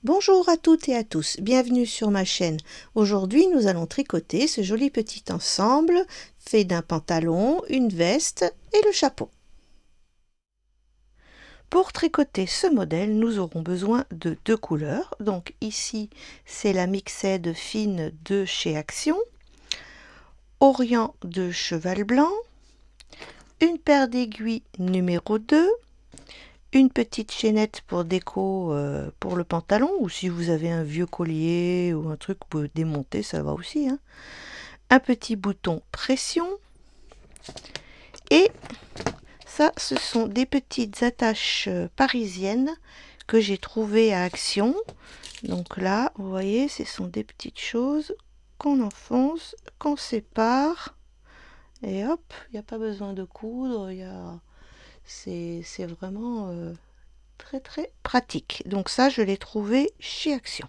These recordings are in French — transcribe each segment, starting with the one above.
Bonjour à toutes et à tous, bienvenue sur ma chaîne. Aujourd'hui, nous allons tricoter ce joli petit ensemble fait d'un pantalon, une veste et le chapeau. Pour tricoter ce modèle, nous aurons besoin de deux couleurs. Donc ici, c'est la Mixed fine de chez Action, Orient de cheval blanc, une paire d'aiguilles numéro 2, une petite chaînette pour déco pour le pantalon, ou si vous avez un vieux collier ou un truc que vous pouvez démonter, ça va aussi, hein. Un petit bouton pression, et ça, ce sont des petites attaches parisiennes que j'ai trouvées à Action. Donc là, vous voyez, ce sont des petites choses qu'on enfonce, qu'on sépare, et hop, il n'y a pas besoin de coudre, c'est vraiment très pratique. Donc ça, je l'ai trouvé chez Action.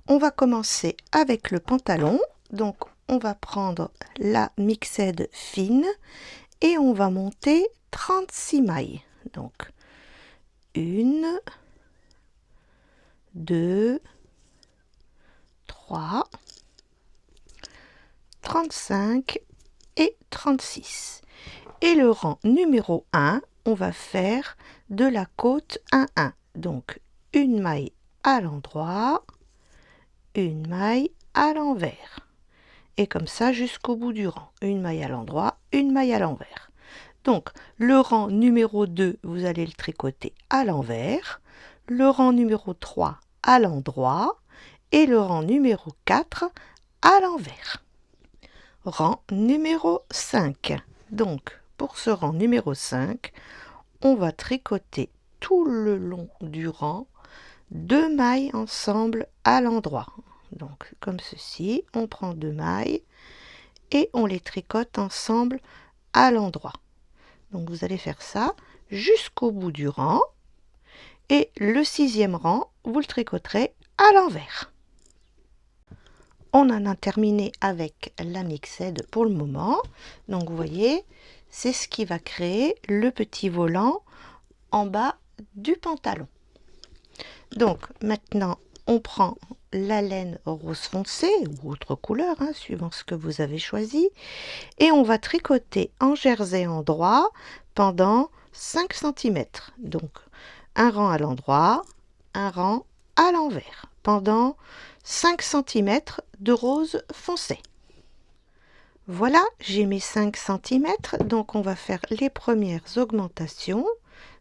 On va commencer avec le pantalon. Donc on va prendre la Mixed fine et on va monter 36 mailles. Donc 1, 2, 3, 35 et 36. Et le rang numéro 1, on va faire de la côte 1-1. Donc une maille à l'endroit, une maille à l'envers. Et comme ça jusqu'au bout du rang. Une maille à l'endroit, une maille à l'envers. Donc le rang numéro 2, vous allez le tricoter à l'envers. Le rang numéro 3 à l'endroit. Et le rang numéro 4 à l'envers. Rang numéro 5. Donc pour ce rang numéro 5, on va tricoter tout le long du rang 2 mailles ensemble à l'endroit. Donc comme ceci, on prend 2 mailles et on les tricote ensemble à l'endroit. Donc vous allez faire ça jusqu'au bout du rang, et le 6e rang, vous le tricoterez à l'envers. On en a terminé avec la Mixed pour le moment. Donc vous voyez, c'est ce qui va créer le petit volant en bas du pantalon. Donc maintenant, on prend la laine rose foncé ou autre couleur, hein, suivant ce que vous avez choisi, et on va tricoter en jersey endroit pendant 5 cm. Donc un rang à l'endroit, un rang à l'envers pendant 5 cm de rose foncé. Voilà, j'ai mes 5 cm, donc on va faire les premières augmentations.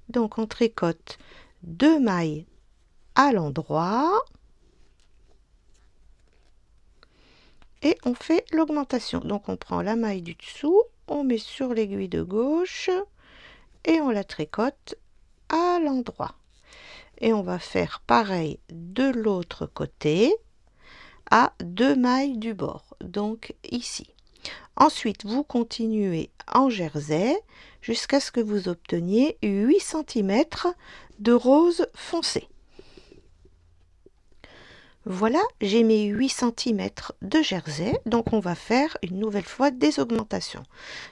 Donc on tricote 2 mailles à l'endroit et on fait l'augmentation. Donc on prend la maille du dessous, on met sur l'aiguille de gauche et on la tricote à l'endroit. Et on va faire pareil de l'autre côté à 2 mailles du bord, donc ici. Ensuite, vous continuez en jersey jusqu'à ce que vous obteniez 8 cm de rose foncé. Voilà, j'ai mes 8 cm de jersey, donc on va faire une nouvelle fois des augmentations.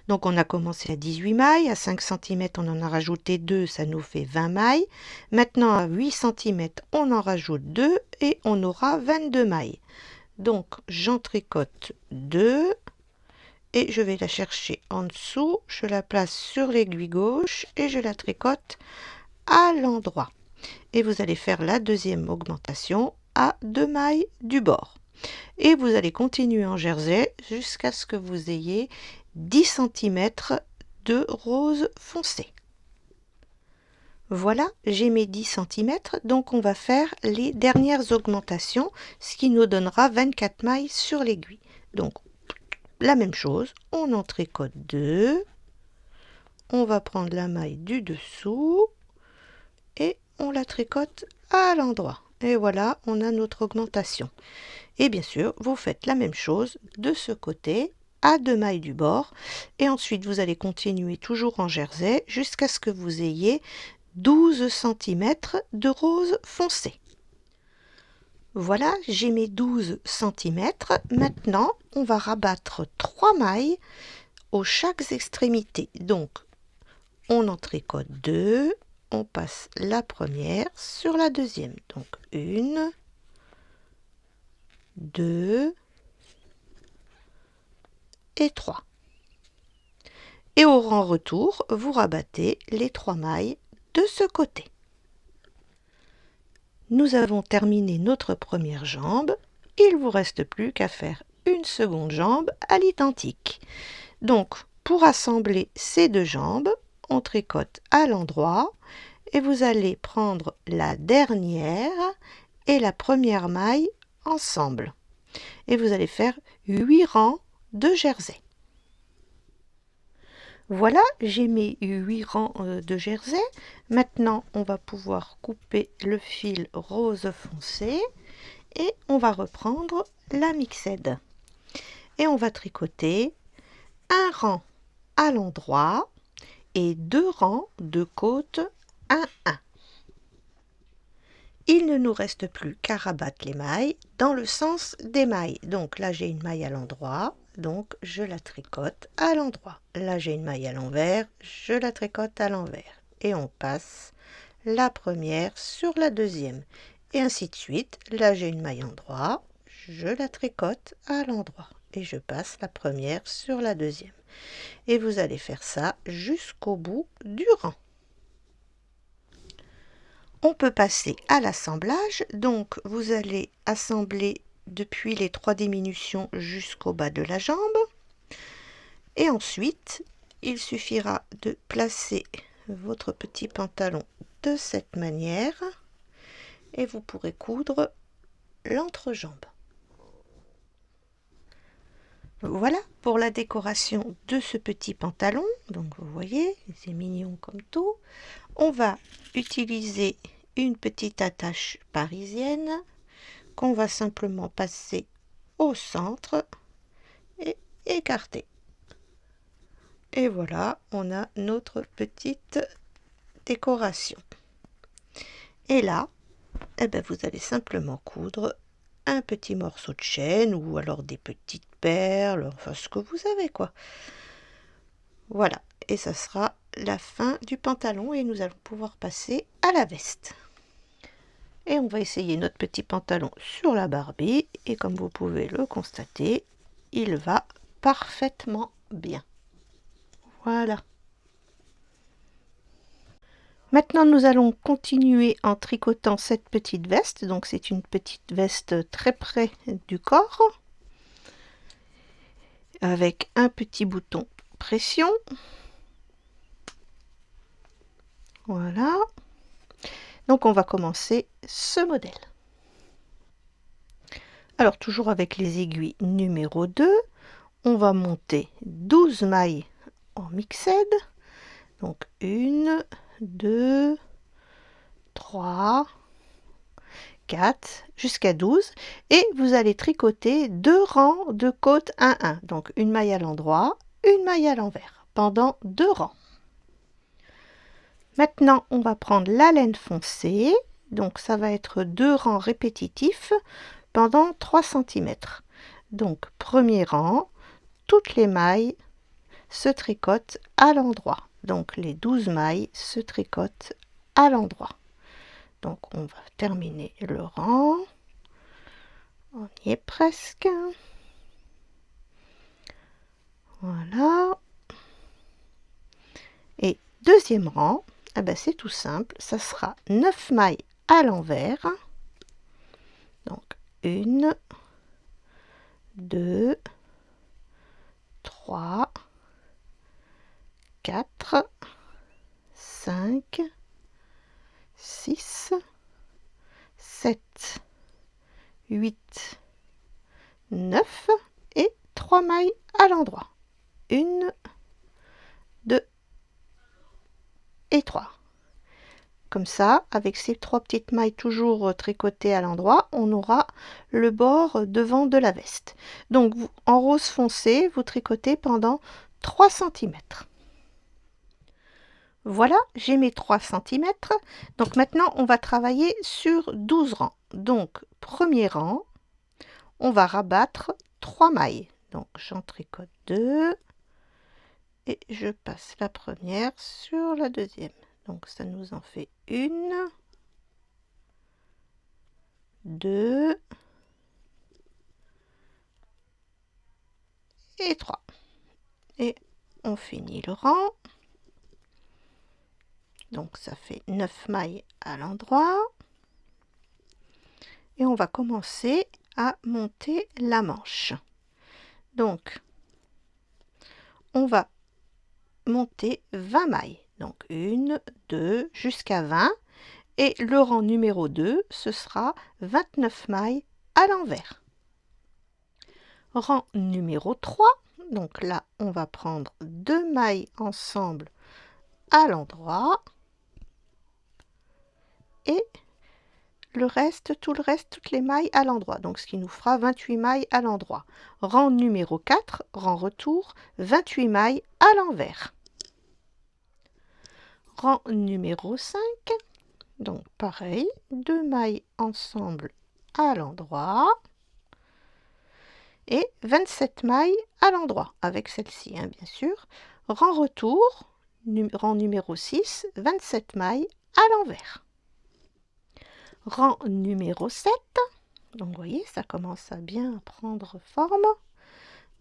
Donc on a commencé à 18 mailles, à 5 cm on en a rajouté 2, ça nous fait 20 mailles. Maintenant à 8 cm on en rajoute 2 et on aura 22 mailles. Donc j'en tricote 2 et je vais la chercher en dessous, je la place sur l'aiguille gauche et je la tricote à l'endroit. Et vous allez faire la deuxième augmentation à 2 mailles du bord. Et vous allez continuer en jersey jusqu'à ce que vous ayez 10 cm de rose foncé. Voilà, j'ai mes 10 cm, donc on va faire les dernières augmentations, ce qui nous donnera 24 mailles sur l'aiguille. Donc la même chose, on en tricote 2, on va prendre la maille du dessous et on la tricote à l'endroit. Et voilà, on a notre augmentation. Et bien sûr, vous faites la même chose de ce côté à 2 mailles du bord. Et ensuite, vous allez continuer toujours en jersey jusqu'à ce que vous ayez 12 cm de rose foncé. Voilà, j'ai mes 12 cm. Maintenant, on va rabattre 3 mailles aux chaque extrémité. Donc, on en tricote 2, on passe la première sur la deuxième. Donc 1, 2 et 3. Et au rang retour, vous rabattez les 3 mailles de ce côté. Nous avons terminé notre première jambe. Il ne vous reste plus qu'à faire une seconde jambe à l'identique. Donc, pour assembler ces deux jambes, on tricote à l'endroit et vous allez prendre la dernière et la première maille ensemble. Et vous allez faire 8 rangs de jersey. Voilà, j'ai mis 8 rangs de jersey. Maintenant, on va pouvoir couper le fil rose foncé et on va reprendre la mixed. Et on va tricoter un rang à l'endroit et 2 rangs de côte 1-1. Il ne nous reste plus qu'à rabattre les mailles dans le sens des mailles. Donc là, j'ai une maille à l'endroit, donc je la tricote à l'endroit. Là, j'ai une maille à l'envers, je la tricote à l'envers. Et on passe la première sur la deuxième. Et ainsi de suite. Là, j'ai une maille en droit, je la tricote à l'endroit. Et je passe la première sur la deuxième. Et vous allez faire ça jusqu'au bout du rang. On peut passer à l'assemblage, donc vous allez assembler depuis les 3 diminutions jusqu'au bas de la jambe. Et ensuite, il suffira de placer votre petit pantalon de cette manière et vous pourrez coudre l'entrejambe. Voilà pour la décoration de ce petit pantalon. Donc vous voyez, c'est mignon comme tout. On va utiliser une petite attache parisienne qu'on va simplement passer au centre et écarter. Et voilà, on a notre petite décoration. Et là, eh ben, vous allez simplement coudre un petit morceau de chaîne ou alors des petites perles, enfin ce que vous avez quoi. Voilà, et ça sera la fin du pantalon et nous allons pouvoir passer à la veste. Et on va essayer notre petit pantalon sur la Barbie et comme vous pouvez le constater, il va parfaitement bien. Voilà. Maintenant, nous allons continuer en tricotant cette petite veste. Donc, c'est une petite veste très près du corps avec un petit bouton pression. Voilà. Donc, on va commencer ce modèle. Alors, toujours avec les aiguilles numéro 2, on va monter 12 mailles en mixed. Donc, 1, 2, 3, 4, jusqu'à 12. Et vous allez tricoter 2 rangs de côte 1-1. Donc, une maille à l'endroit, une maille à l'envers, pendant 2 rangs. Maintenant, on va prendre la laine foncée. Donc, ça va être 2 rangs répétitifs pendant 3 cm. Donc, premier rang, toutes les mailles se tricotent à l'endroit. Donc, les 12 mailles se tricotent à l'endroit. Donc, on va terminer le rang. On y est presque. Voilà. Et deuxième rang, eh ben c'est tout simple, ça sera 9 mailles à l'envers. Donc 1, 2, 3, 4, 5, 6, 7, 8, 9 et 3 mailles à l'endroit. 1, 2 et 3. Comme ça, avec ces 3 petites mailles toujours tricotées à l'endroit, on aura le bord devant de la veste. Donc en rose foncé, vous tricotez pendant 3 cm. Voilà, j'ai mes 3 cm. Donc maintenant, on va travailler sur 12 rangs. Donc, premier rang, on va rabattre 3 mailles. Donc, j'en tricote 2 et je passe la première sur la deuxième. Donc ça nous en fait 1, 2 et 3. Et on finit le rang. Donc ça fait 9 mailles à l'endroit. Et on va commencer à monter la manche. Donc on va monter 20 mailles. Donc 1, 2 jusqu'à 20. Et le rang numéro 2, ce sera 29 mailles à l'envers. Rang numéro 3, donc là on va prendre 2 mailles ensemble à l'endroit et le reste, tout le reste, toutes les mailles à l'endroit, donc ce qui nous fera 28 mailles à l'endroit. Rang numéro 4, rang retour, 28 mailles à l'envers. Rang numéro 5, donc pareil, 2 mailles ensemble à l'endroit et 27 mailles à l'endroit, avec celle-ci, hein, bien sûr. Rang retour, rang numéro 6, 27 mailles à l'envers. Rang numéro 7, donc vous voyez, ça commence à bien prendre forme.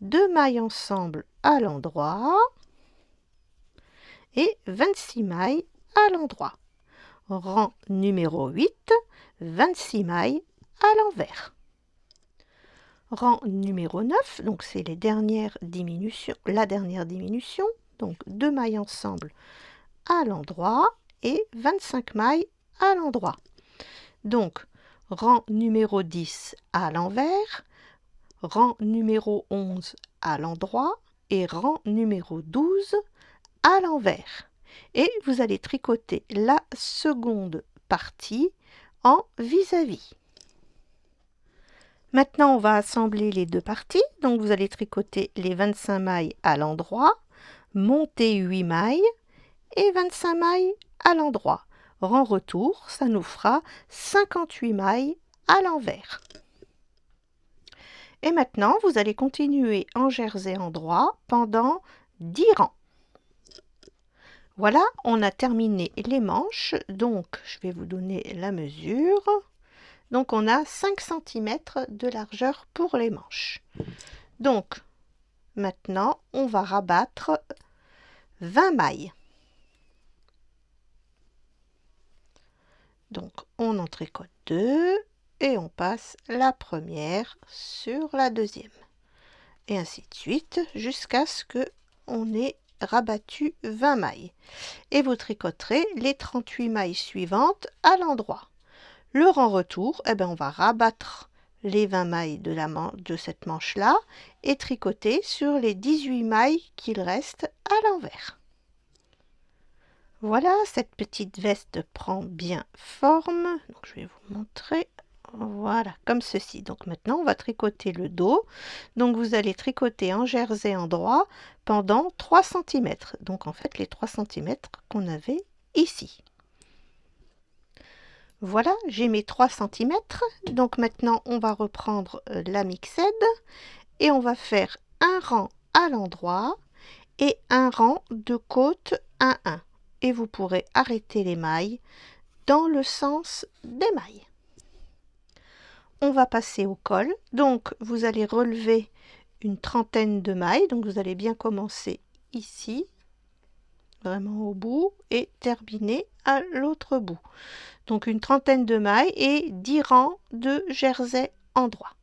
2 mailles ensemble à l'endroit et 26 mailles à l'endroit. Rang numéro 8, 26 mailles à l'envers. Rang numéro 9, donc c'est les dernières diminutions, la dernière diminution, donc 2 mailles ensemble à l'endroit et 25 mailles à l'endroit. Donc rang numéro 10 à l'envers, rang numéro 11 à l'endroit et rang numéro 12 à l'envers. Et vous allez tricoter la seconde partie en vis-à-vis. Maintenant, on va assembler les deux parties. Donc, vous allez tricoter les 25 mailles à l'endroit, monter 8 mailles et 25 mailles à l'endroit. Rang retour, ça nous fera 58 mailles à l'envers. Et maintenant, vous allez continuer en jersey endroit pendant 10 rangs. Voilà, on a terminé les manches. Donc, je vais vous donner la mesure. Donc on a 5 cm de largeur pour les manches. Donc maintenant on va rabattre 20 mailles. Donc on en tricote 2 et on passe la première sur la deuxième. Et ainsi de suite jusqu'à ce que on ait rabattu 20 mailles. Et vous tricoterez les 38 mailles suivantes à l'endroit. Le rang retour, eh ben on va rabattre les 20 mailles de cette manche-là et tricoter sur les 18 mailles qu'il reste à l'envers. Voilà, cette petite veste prend bien forme. Donc, je vais vous montrer. Voilà, comme ceci. Donc maintenant, on va tricoter le dos. Donc vous allez tricoter en jersey endroit pendant 3 cm. Donc en fait, les 3 cm qu'on avait ici. Voilà, j'ai mes 3 cm. Donc maintenant, on va reprendre la mixed et on va faire un rang à l'endroit et un rang de côte 1-1. Et vous pourrez arrêter les mailles dans le sens des mailles. On va passer au col. Donc, vous allez relever une trentaine de mailles. Donc, vous allez bien commencer ici, vraiment au bout, et terminer à l'autre bout. Donc une trentaine de mailles et 10 rangs de jersey endroit.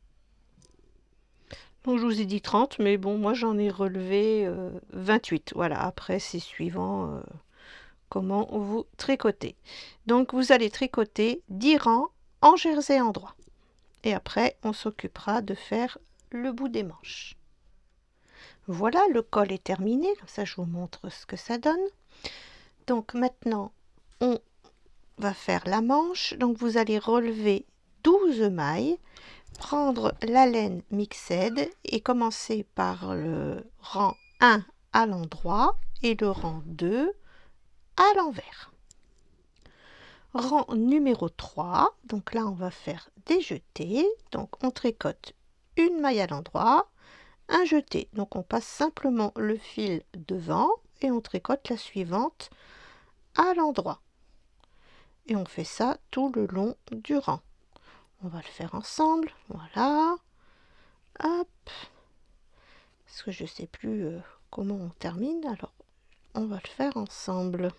Donc je vous ai dit 30, mais bon, moi j'en ai relevé 28. Voilà, après c'est suivant comment vous tricotez. Donc vous allez tricoter 10 rangs en jersey endroit. Et après, on s'occupera de faire le bout des manches. Voilà, le col est terminé. Comme ça, je vous montre ce que ça donne. Donc maintenant, on va faire la manche. Donc vous allez relever 12 mailles, prendre la laine mixed et commencer par le rang 1 à l'endroit et le rang 2 à l'envers. Rang numéro 3, donc là on va faire des jetés. Donc on tricote une maille à l'endroit, un jeté. Donc on passe simplement le fil devant et on tricote la suivante à l'endroit. Et on fait ça tout le long du rang. On va le faire ensemble, voilà. Hop. Parce que je ne sais plus comment on termine, alors on va le faire ensemble.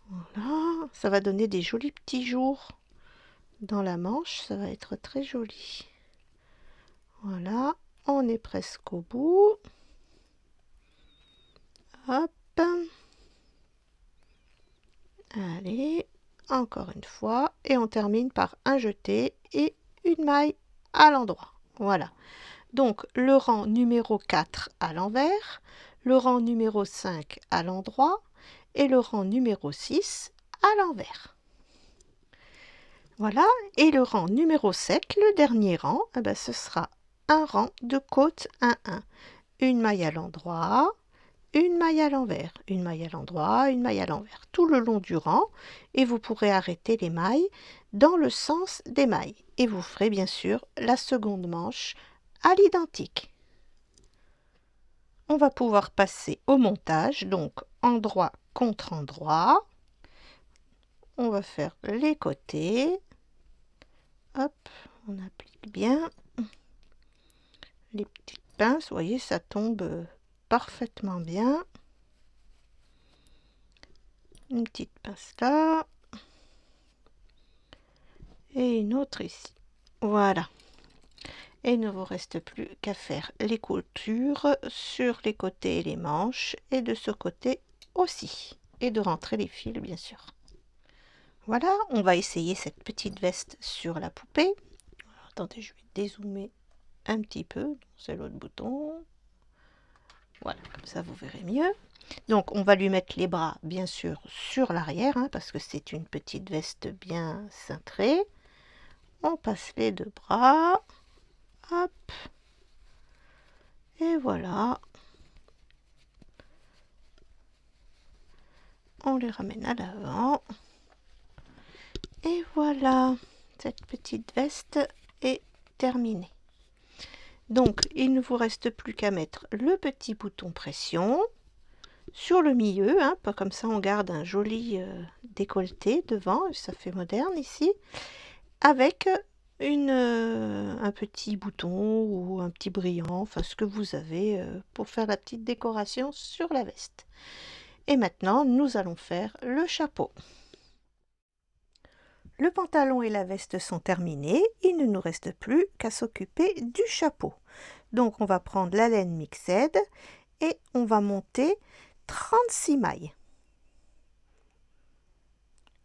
Voilà, ça va donner des jolis petits jours dans la manche, ça va être très joli. Voilà, on est presque au bout. Hop. Allez, encore une fois, et on termine par un jeté et une maille à l'endroit. Voilà. Donc le rang numéro 4 à l'envers, le rang numéro 5 à l'endroit et le rang numéro 6 à l'envers. Voilà, et le rang numéro 7, le dernier rang, eh ben, ce sera un rang de côte 1-1. Une maille à l'endroit, une maille à l'envers, une maille à l'endroit, une maille à l'envers, tout le long du rang, et vous pourrez arrêter les mailles dans le sens des mailles. Et vous ferez bien sûr la seconde manche à l'identique. On va pouvoir passer au montage, donc endroit contre endroit. On va faire les côtés. Hop, on applique bien les petites pinces. Vous voyez, ça tombe parfaitement bien. Une petite pince là. Et une autre ici. Voilà. Et il ne vous reste plus qu'à faire les coutures sur les côtés et les manches, et de ce côté aussi. Et de rentrer les fils, bien sûr. Voilà, on va essayer cette petite veste sur la poupée. Alors, attendez, je vais dézoomer un petit peu. C'est l'autre bouton. Voilà, comme ça vous verrez mieux. Donc on va lui mettre les bras, bien sûr, sur l'arrière, hein, parce que c'est une petite veste bien cintrée. On passe les deux bras. Hop. Et voilà. On les ramène à l'avant. Et voilà. Cette petite veste est terminée. Donc, il ne vous reste plus qu'à mettre le petit bouton pression sur le milieu, hein, pas comme ça on garde un joli décolleté devant, ça fait moderne ici, avec un petit bouton ou un petit brillant, enfin ce que vous avez pour faire la petite décoration sur la veste. Et maintenant, nous allons faire le chapeau. Le pantalon et la veste sont terminés, il ne nous reste plus qu'à s'occuper du chapeau. Donc on va prendre la laine mixed et on va monter 36 mailles.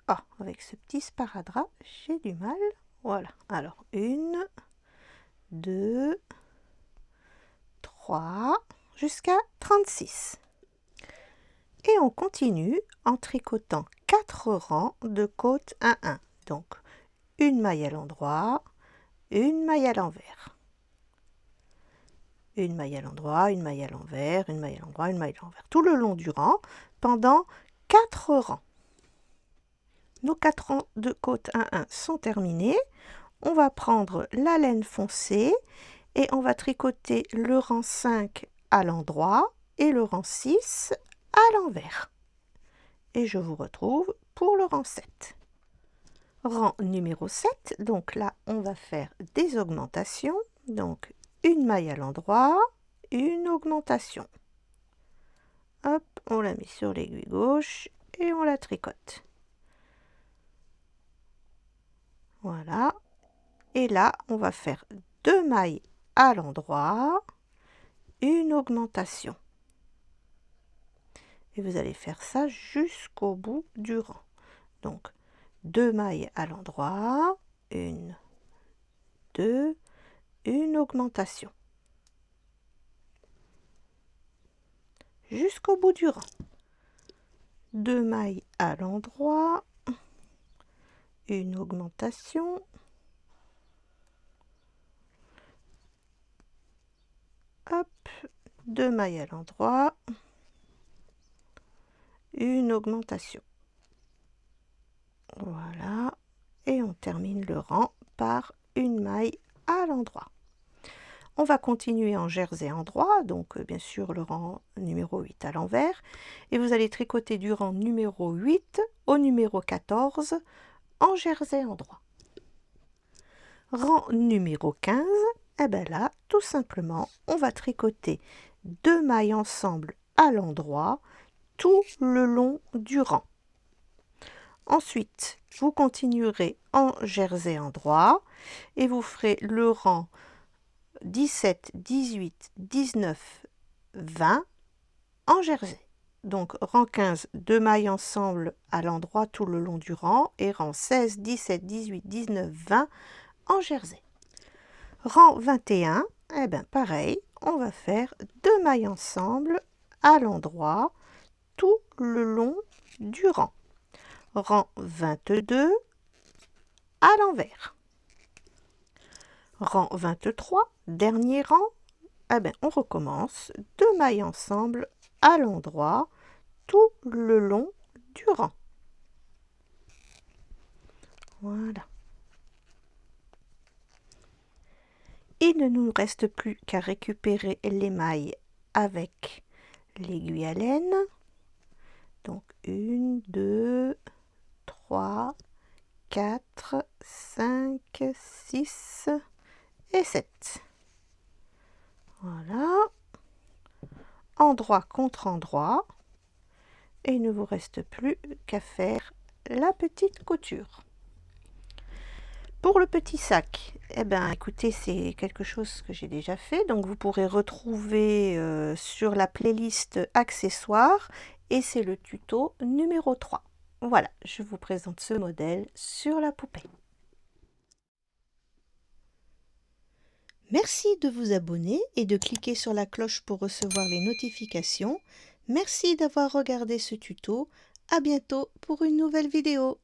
Ah, avec ce petit sparadrap, j'ai du mal. Voilà, alors 1, 2, 3, jusqu'à 36. Et on continue en tricotant 4 rangs de côte 1-1. Donc, une maille à l'endroit, une maille à l'envers. Une maille à l'endroit, une maille à l'envers, une maille à l'endroit, une maille à l'envers. Tout le long du rang, pendant 4 rangs. Nos 4 rangs de côte 1-1 sont terminés. On va prendre la laine foncée et on va tricoter le rang 5 à l'endroit et le rang 6 à l'envers. Et je vous retrouve pour le rang 7. Rang numéro 7, donc là on va faire des augmentations, donc une maille à l'endroit, une augmentation. Hop, on la met sur l'aiguille gauche et on la tricote. Voilà, et là on va faire 2 mailles à l'endroit, une augmentation. Et vous allez faire ça jusqu'au bout du rang. Donc 2 mailles à l'endroit, 1, 2, une augmentation. Jusqu'au bout du rang. 2 mailles à l'endroit, une augmentation. Hop, 2 mailles à l'endroit, une augmentation. Voilà, et on termine le rang par une maille à l'endroit. On va continuer en jersey en droit, donc bien sûr le rang numéro 8 à l'envers. Et vous allez tricoter du rang numéro 8 au numéro 14 en jersey en droit. Rang numéro 15, et bien là, tout simplement, on va tricoter 2 mailles ensemble à l'endroit tout le long du rang. Ensuite, vous continuerez en jersey en droit et vous ferez le rang 17, 18, 19, 20 en jersey. Donc rang 15, 2 mailles ensemble à l'endroit tout le long du rang et rang 16, 17, 18, 19, 20 en jersey. Rang 21, eh bien pareil, on va faire 2 mailles ensemble à l'endroit tout le long du rang. Rang 22 à l'envers. Rang 23, dernier rang, eh bien, on recommence 2 mailles ensemble à l'endroit tout le long du rang. Voilà. Il ne nous reste plus qu'à récupérer les mailles avec l'aiguille à laine. Donc 1, 2, 3, 4, 5, 6 et 7. Voilà. Endroit contre endroit. Et il ne vous reste plus qu'à faire la petite couture. Pour le petit sac, eh ben, écoutez, c'est quelque chose que j'ai déjà fait. Donc vous pourrez retrouver sur la playlist accessoires. Et c'est le tuto numéro 3. Voilà, je vous présente ce modèle sur la poupée. Merci de vous abonner et de cliquer sur la cloche pour recevoir les notifications. Merci d'avoir regardé ce tuto. À bientôt pour une nouvelle vidéo.